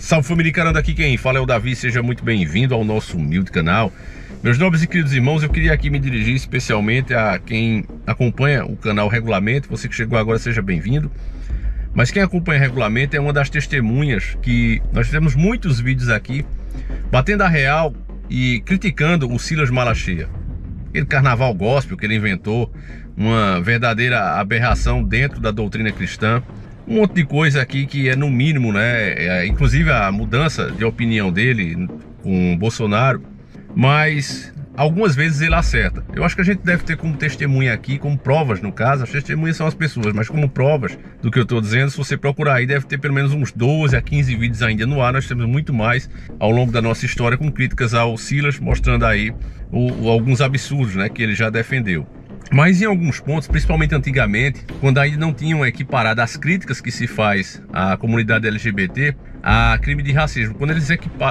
Salve família Caranda, aqui quem fala é o Davi, seja muito bem-vindo ao nosso humilde canal. Meus nobres e queridos irmãos, eu queria aqui me dirigir especialmente a quem acompanha o canal regularmente. Você que chegou agora, seja bem-vindo. Mas quem acompanha regularmente é uma das testemunhas que nós fizemos muitos vídeos aqui, batendo a real e criticando o Silas Malacheia. Aquele carnaval gospel que ele inventou, uma verdadeira aberração dentro da doutrina cristã. Um monte de coisa aqui que é no mínimo, né? Inclusive a mudança de opinião dele com o Bolsonaro. Mas algumas vezes ele acerta. Eu acho que a gente deve ter como testemunha aqui, como provas no caso. As testemunhas são as pessoas, mas como provas do que eu estou dizendo, se você procurar aí, deve ter pelo menos uns 12 a 15 vídeos ainda no ar. Nós temos muito mais ao longo da nossa história com críticas ao Silas, mostrando aí alguns absurdos, né, que ele já defendeu. Mas em alguns pontos, principalmente antigamente, quando ainda não tinham equiparado as críticas que se faz à comunidade LGBT a crime de racismo, quando eles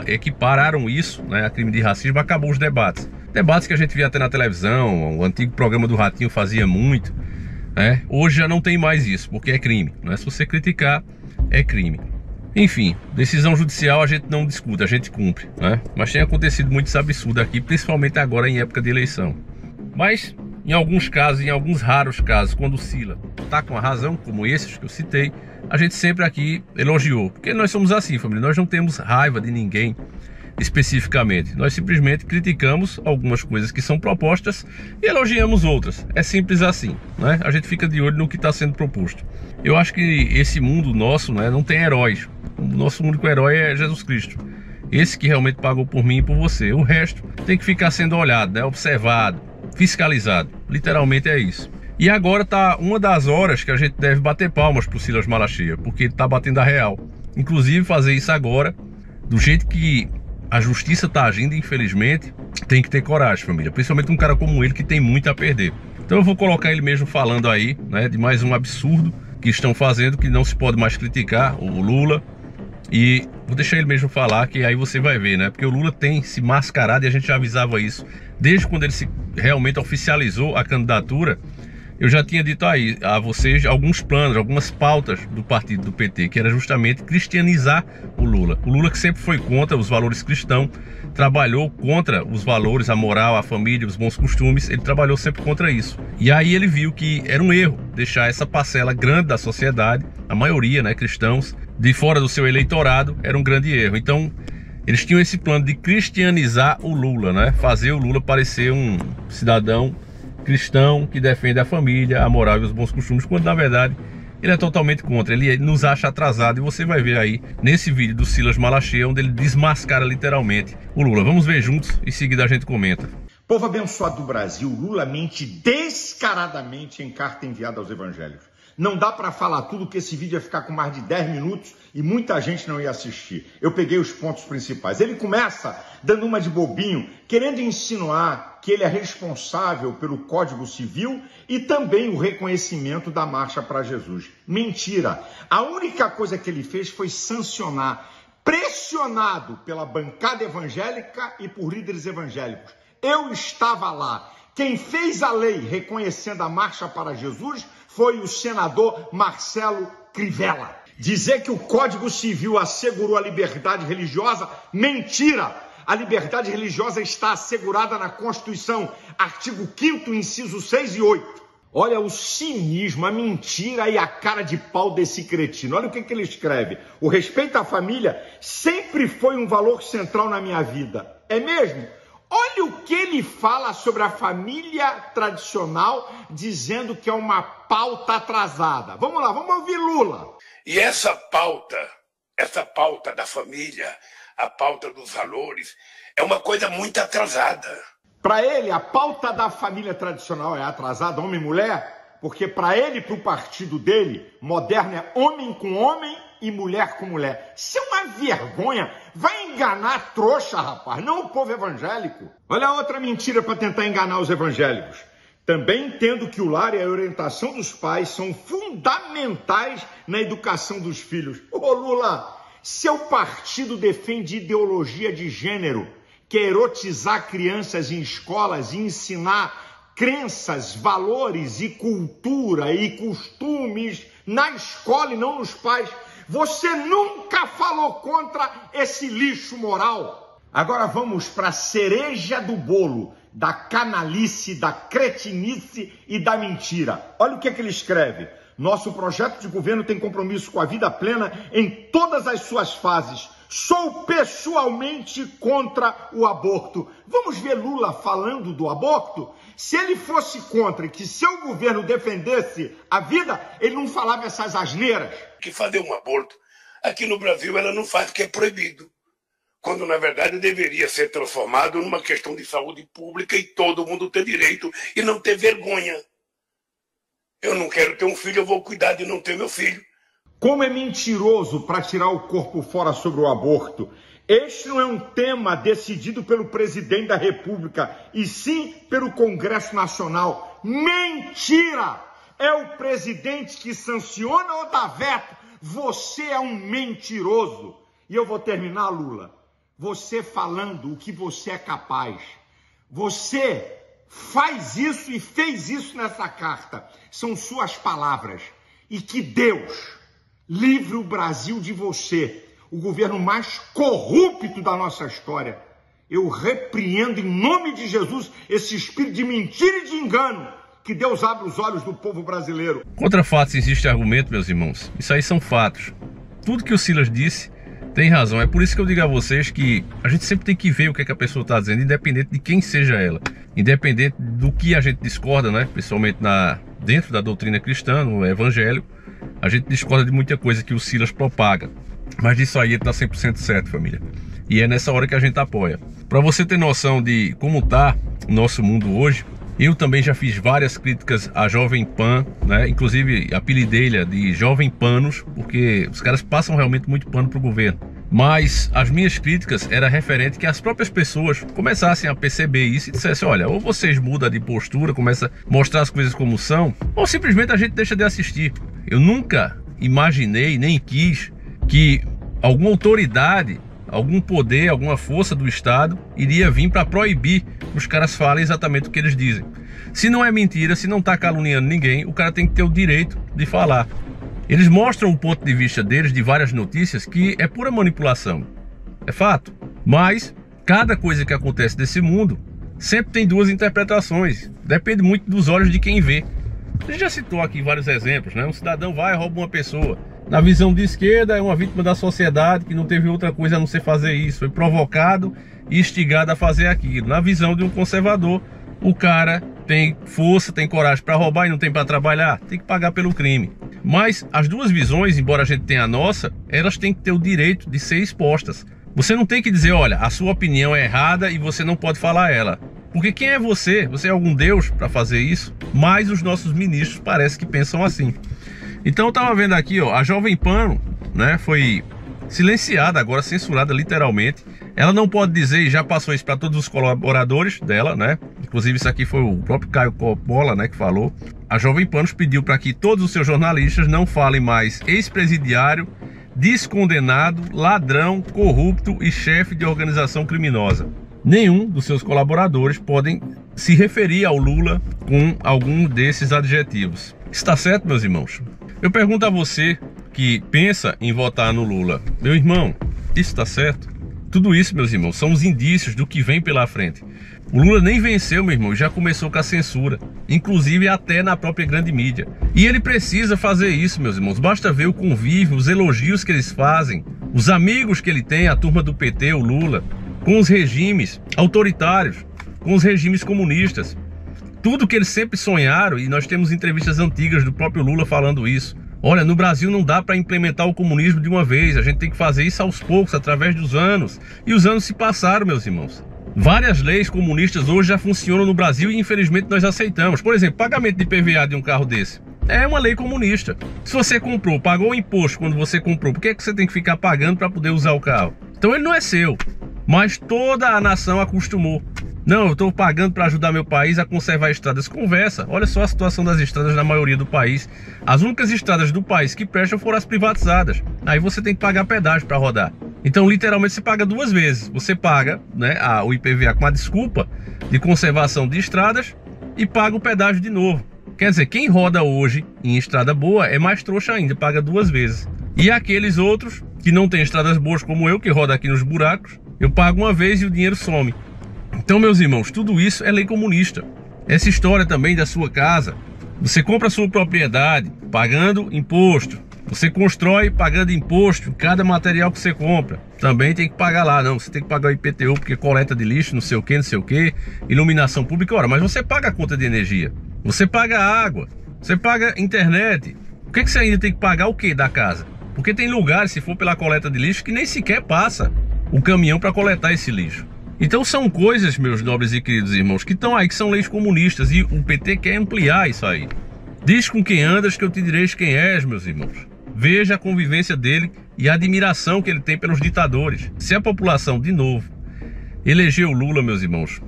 equipararam isso, né, a crime de racismo, acabou os debates. Debates que a gente via até na televisão, o antigo programa do Ratinho fazia muito, né? Hoje já não tem mais isso, porque é crime, né? Se você criticar, é crime. Enfim, decisão judicial a gente não discute, a gente cumpre, né? Mas tem acontecido muitos absurdos aqui, principalmente agora em época de eleição. Mas em alguns casos, em alguns raros casos, quando o Silas está com a razão, como esses que eu citei, a gente sempre aqui elogiou. Porque nós somos assim, família, nós não temos raiva de ninguém especificamente. Nós simplesmente criticamos algumas coisas que são propostas e elogiamos outras. É simples assim, né? A gente fica de olho no que está sendo proposto. Eu acho que esse mundo nosso, né, não tem heróis. O nosso único herói é Jesus Cristo. Esse que realmente pagou por mim e por você. O resto tem que ficar sendo olhado, né, observado, fiscalizado, literalmente é isso. E agora tá uma das horas que a gente deve bater palmas pro Silas Malacheia, porque ele tá batendo a real. Inclusive fazer isso agora, do jeito que a justiça tá agindo, infelizmente, tem que ter coragem, família. Principalmente um cara como ele que tem muito a perder. Então eu vou colocar ele mesmo falando aí, né, de mais um absurdo que estão fazendo, que não se pode mais criticar, o Lula. E vou deixar ele mesmo falar, que aí você vai ver, né? Porque o Lula tem se mascarado e a gente já avisava isso desde quando ele realmente oficializou a candidatura. Eu já tinha dito aí a vocês alguns planos, algumas pautas do partido do PT, que era justamente cristianizar o Lula. O Lula, que sempre foi contra os valores cristãos, trabalhou contra os valores, a moral, a família, os bons costumes, ele trabalhou sempre contra isso. E aí ele viu que era um erro deixar essa parcela grande da sociedade, a maioria, né, cristãos, de fora do seu eleitorado, era um grande erro. Então eles tinham esse plano de cristianizar o Lula, né, fazer o Lula parecer um cidadão cristão que defende a família, a moral e os bons costumes, quando na verdade ele é totalmente contra. Ele nos acha atrasado, e você vai ver aí nesse vídeo do Silas Malacheia, onde ele desmascara literalmente o Lula. Vamos ver juntos, em seguida a gente comenta. Povo abençoado do Brasil, Lula mente descaradamente em carta enviada aos evangélicos. Não dá para falar tudo, que esse vídeo ia ficar com mais de 10 minutos e muita gente não ia assistir. Eu peguei os pontos principais. Ele começa dando uma de bobinho, querendo insinuar que ele é responsável pelo Código Civil e também o reconhecimento da Marcha para Jesus. Mentira! A única coisa que ele fez foi sancionar, pressionado pela bancada evangélica e por líderes evangélicos. Eu estava lá. Quem fez a lei reconhecendo a Marcha para Jesus foi o senador Marcelo Crivella. Dizer que o Código Civil assegurou a liberdade religiosa, mentira! A liberdade religiosa está assegurada na Constituição, artigo 5º, inciso 6 e 8. Olha o cinismo, a mentira e a cara de pau desse cretino. Olha o que ele escreve. O respeito à família sempre foi um valor central na minha vida. É mesmo? Olha o que ele fala sobre a família tradicional, dizendo que é uma pauta atrasada. Vamos lá, vamos ouvir Lula. E essa pauta da família, a pauta dos valores, é uma coisa muito atrasada. Para ele, a pauta da família tradicional é atrasada, homem e mulher, porque para ele e para o partido dele, moderno é homem com homem e mulher com mulher. Isso é uma vergonha. Vai enganar a trouxa, rapaz, não o povo evangélico. Olha a outra mentira para tentar enganar os evangélicos. Também entendo que o lar e a orientação dos pais são fundamentais na educação dos filhos. Ô Lula, seu partido defende ideologia de gênero, que é erotizar crianças em escolas e ensinar crenças, valores e cultura e costumes na escola e não nos pais. Você nunca falou contra esse lixo moral. Agora vamos para a cereja do bolo da canalice, da cretinice e da mentira. Olha o que ele escreve. Nosso projeto de governo tem compromisso com a vida plena em todas as suas fases. Sou pessoalmente contra o aborto. Vamos ver Lula falando do aborto? Se ele fosse contra e que seu governo defendesse a vida, ele não falava essas asneiras. Que fazer um aborto, aqui no Brasil ela não faz porque é proibido. Quando na verdade deveria ser transformado numa questão de saúde pública e todo mundo ter direito e não ter vergonha. Eu não quero ter um filho, eu vou cuidar de não ter meu filho. Como é mentiroso para tirar o corpo fora sobre o aborto. Este não é um tema decidido pelo presidente da República, e sim pelo Congresso Nacional. Mentira! É o presidente que sanciona ou dá veto. Você é um mentiroso. E eu vou terminar, Lula. Você falando o que você é capaz. Você faz isso e fez isso nessa carta. São suas palavras. E que Deus livre o Brasil de você, o governo mais corrupto da nossa história. Eu repreendo em nome de Jesus esse espírito de mentira e de engano. Que Deus abra os olhos do povo brasileiro. Contra fatos existe argumento, meus irmãos. Isso aí são fatos. Tudo que o Silas disse tem razão. É por isso que eu digo a vocês que a gente sempre tem que ver o que, é que a pessoa está dizendo, independente de quem seja ela. Independente do que a gente discorda, né? Principalmente dentro da doutrina cristã, no evangelho. A gente discorda de muita coisa que o Silas propaga. Mas disso aí ele está 100% certo, família. E é nessa hora que a gente apoia. Para você ter noção de como está o nosso mundo hoje, eu também já fiz várias críticas à Jovem Pan, né? Inclusive apelidei-lhe de Jovem Panos, porque os caras passam realmente muito pano para o governo. Mas as minhas críticas eram referentes que as próprias pessoas começassem a perceber isso e dissessem, olha, ou vocês mudam de postura, começam a mostrar as coisas como são, ou simplesmente a gente deixa de assistir. Eu nunca imaginei, nem quis, que alguma autoridade, algum poder, alguma força do Estado iria vir para proibir que os caras falem exatamente o que eles dizem. Se não é mentira, se não está caluniando ninguém, o cara tem que ter o direito de falar. Eles mostram o ponto de vista deles de várias notícias que é pura manipulação. É fato. Mas cada coisa que acontece nesse mundo sempre tem duas interpretações. Depende muito dos olhos de quem vê. A gente já citou aqui vários exemplos, né? Um cidadão vai e rouba uma pessoa. Na visão de esquerda é uma vítima da sociedade que não teve outra coisa a não ser fazer isso. Foi provocado e instigado a fazer aquilo. Na visão de um conservador, o cara tem força, tem coragem para roubar e não tem para trabalhar. Tem que pagar pelo crime. Mas as duas visões, embora a gente tenha a nossa, elas têm que ter o direito de ser expostas. Você não tem que dizer, olha, a sua opinião é errada e você não pode falar ela. Porque quem é você? Você é algum Deus para fazer isso? Mas os nossos ministros parece que pensam assim. Então eu estava vendo aqui, ó, a Jovem Pan, né, foi silenciada agora, censurada literalmente. Ela não pode dizer, e já passou isso para todos os colaboradores dela, né? Inclusive isso aqui foi o próprio Caio Coppola, né, que falou. A Jovem Pan pediu para que todos os seus jornalistas não falem mais ex-presidiário, descondenado, ladrão, corrupto e chefe de organização criminosa. Nenhum dos seus colaboradores podem se referir ao Lula com algum desses adjetivos. Está certo, meus irmãos? Eu pergunto a você que pensa em votar no Lula, meu irmão, isso está certo? Tudo isso, meus irmãos, são os indícios do que vem pela frente. O Lula nem venceu, meu irmão, já começou com a censura, inclusive até na própria grande mídia. E ele precisa fazer isso, meus irmãos. Basta ver o convívio, os elogios que eles fazem, os amigos que ele tem, a turma do PT, o Lula, com os regimes autoritários, com os regimes comunistas. Tudo que eles sempre sonharam, e nós temos entrevistas antigas do próprio Lula falando isso. Olha, no Brasil não dá para implementar o comunismo de uma vez, a gente tem que fazer isso aos poucos, através dos anos. E os anos se passaram, meus irmãos. Várias leis comunistas hoje já funcionam no Brasil e infelizmente nós aceitamos. Por exemplo, pagamento de IPVA de um carro desse. É uma lei comunista. Se você comprou, pagou o imposto quando você comprou, por que é que você tem que ficar pagando para poder usar o carro? Então ele não é seu, mas toda a nação acostumou. Não, eu estou pagando para ajudar meu país a conservar estradas. Conversa, olha só a situação das estradas na maioria do país. As únicas estradas do país que prestam foram as privatizadas. Aí você tem que pagar pedágio para rodar. Então literalmente você paga duas vezes. Você paga, né, o IPVA com a desculpa de conservação de estradas e paga o pedágio de novo. Quer dizer, quem roda hoje em estrada boa é mais trouxa ainda, paga duas vezes. E aqueles outros que não têm estradas boas como eu, que roda aqui nos buracos, eu pago uma vez e o dinheiro some. Então, meus irmãos, tudo isso é lei comunista. Essa história também da sua casa, você compra a sua propriedade pagando imposto, você constrói pagando imposto em cada material que você compra, também tem que pagar lá. Não, você tem que pagar o IPTU porque coleta de lixo, não sei o que, iluminação pública. Ora, mas você paga a conta de energia, você paga a água, você paga internet. Por que você ainda tem que pagar o que da casa? Porque tem lugares, se for pela coleta de lixo, que nem sequer passa o caminhão para coletar esse lixo. Então são coisas, meus nobres e queridos irmãos, que estão aí, que são leis comunistas, e o PT quer ampliar isso aí. Diz com quem andas que eu te direi quem és, meus irmãos. Veja a convivência dele e a admiração que ele tem pelos ditadores. Se a população, de novo, elegeu Lula, meus irmãos,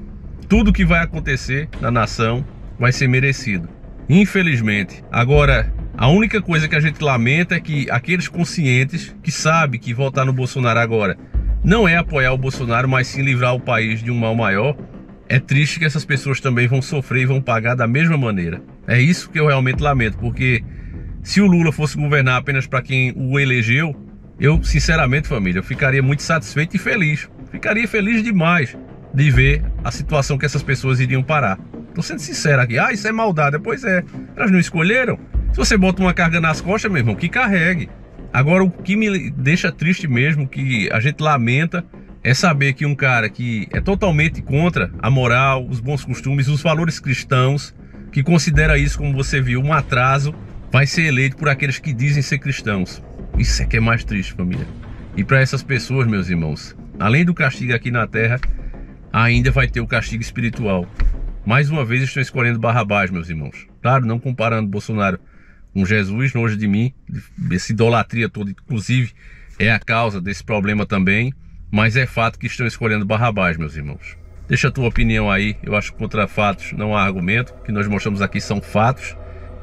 tudo que vai acontecer na nação vai ser merecido. Infelizmente. Agora, a única coisa que a gente lamenta é que aqueles conscientes que sabem que votar no Bolsonaro agora não é apoiar o Bolsonaro, mas sim livrar o país de um mal maior. É triste que essas pessoas também vão sofrer e vão pagar da mesma maneira. É isso que eu realmente lamento, porque se o Lula fosse governar apenas para quem o elegeu, eu, sinceramente, família, eu ficaria muito satisfeito e feliz. Ficaria feliz demais de ver a situação que essas pessoas iriam parar. Tô sendo sincero aqui. Ah, isso é maldade. Pois é, elas não escolheram. Se você bota uma carga nas costas, meu irmão, que carregue. Agora, o que me deixa triste mesmo, que a gente lamenta, é saber que um cara que é totalmente contra a moral, os bons costumes, os valores cristãos, que considera isso, como você viu, um atraso, vai ser eleito por aqueles que dizem ser cristãos. Isso é que é mais triste, família. E para essas pessoas, meus irmãos, além do castigo aqui na terra, ainda vai ter o castigo espiritual. Mais uma vez estão escolhendo Barrabás, meus irmãos. Claro, não comparando Bolsonaro com Jesus, longe de mim, essa idolatria toda, inclusive, é a causa desse problema também, mas é fato que estão escolhendo Barrabás, meus irmãos. Deixa a tua opinião aí, eu acho que contra fatos não há argumento, o que nós mostramos aqui são fatos,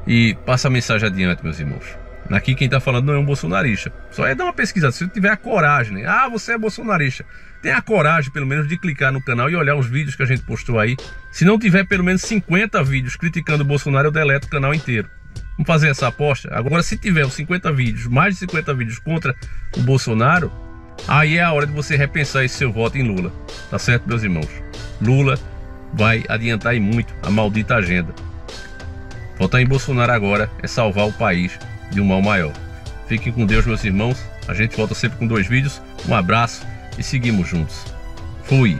e passa a mensagem adiante, meus irmãos. Aqui quem está falando não é um bolsonarista, só é dar uma pesquisada, se você tiver a coragem, né? Ah, você é bolsonarista, tenha a coragem pelo menos de clicar no canal e olhar os vídeos que a gente postou aí. Se não tiver pelo menos 50 vídeos criticando o Bolsonaro, eu deleto o canal inteiro. Vamos fazer essa aposta? Agora, se tiver os 50 vídeos, mais de 50 vídeos contra o Bolsonaro, aí é a hora de você repensar esse seu voto em Lula. Tá certo, meus irmãos? Lula vai adiantar e muito a maldita agenda. Votar em Bolsonaro agora é salvar o país de um mal maior. Fiquem com Deus, meus irmãos. A gente volta sempre com 2 vídeos. Um abraço e seguimos juntos. Fui!